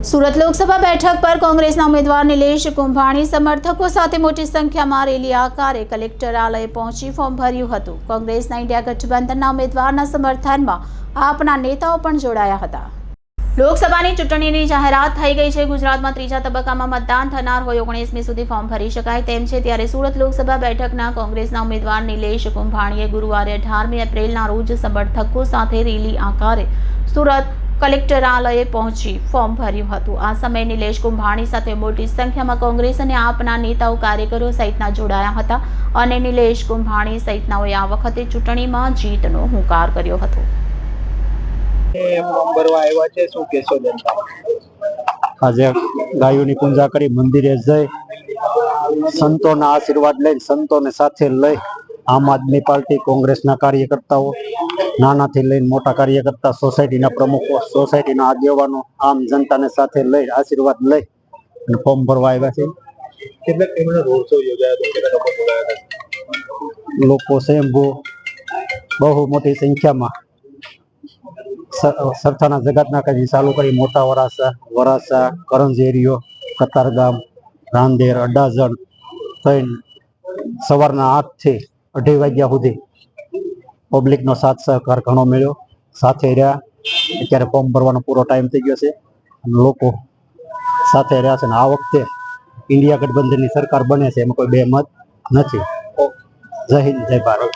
સુરત લોકસભા બેઠક પર કોંગ્રેસના ઉમેદવાર નિલેશ કુંભાણી સમર્થકો સાથે મોટી સંખ્યામાં રેલી આકારે કલેક્ટરાલય પહોંચી ફોર્મ ભર્યું હતું। કોંગ્રેસના ઇન્ડિયા ગઠબંધનના ઉમેદવારના સમર્થનમાં આપના નેતાઓ પણ જોડાયા હતા। લોકસભાની ચૂંટણીની જાહેરાત થઈ ગઈ છે। ગુજરાતમાં ત્રીજા તબક્કામાં મતદાન થનાર હોય 19મી સુધી ફોર્મ ભરી શકાય તેમ છે। ત્યારે સુરત લોકસભા બેઠકના કોંગ્રેસના ઉમેદવાર નિલેશ કુંભાણીએ ગુરુવારે 18મી એપ્રિલના રોજ સમર્થકો સાથે રેલી આકારે સુરત કલેક્ટરાલયે પહોંચી ફોર્મ ભર્યું હતું। આ સમયે નિલેશ કુંભાણી સાથે મોટી સંખ્યામાં કોંગ્રેસ અને આપના નેતાઓ કાર્યકરો સહિતના જોડાયા હતા અને નિલેશ કુંભાણી સહિતનાઓએ આ વખતે ચૂંટણીમાં જીતનો હુંકાર કર્યો હતો। આજે ગાયોની પૂજા કરી મંદિરે જઈ સંતોના આશીર્વાદ લઈ સંતોને સાથે લઈ આમ આદમી પાર્ટી કોંગ્રેસના કાર્યકર્તાઓ નાનાથી લઈને મોટા કાર્યકર્તા સોસાયટીના પ્રમુખો સોસાયટીના આગેવાનો આમ જનતાને સાથે લઈ આશીર્વાદ લઈ અને ફોર્મ ભરવા આવ્યા છે। લોકો સ્વયંભૂ બહુ મોટી સંખ્યામાં સરથાના જગતના કદી ચાલુ કરી મોટા વરાસા કરંજેરીઓ કતારગામ રાંદેર અડાજણ થઈને સવારના 8 થી 2:30 વાગ્યા સુધી પબ્લિકનો સાથ સહકાર ઘણો મળ્યો। સાથે રહ્યા અત્યારે ફોર્મ ભરવાનો પૂરો ટાઈમ થઈ ગયો છે। લોકો સાથે રહ્યા છે અને આ વખતે ઇન્ડિયા ગઠબંધનની સરકાર બને છે એમાં કોઈ બે મત નથી। જય હિન્દ જય ભારત।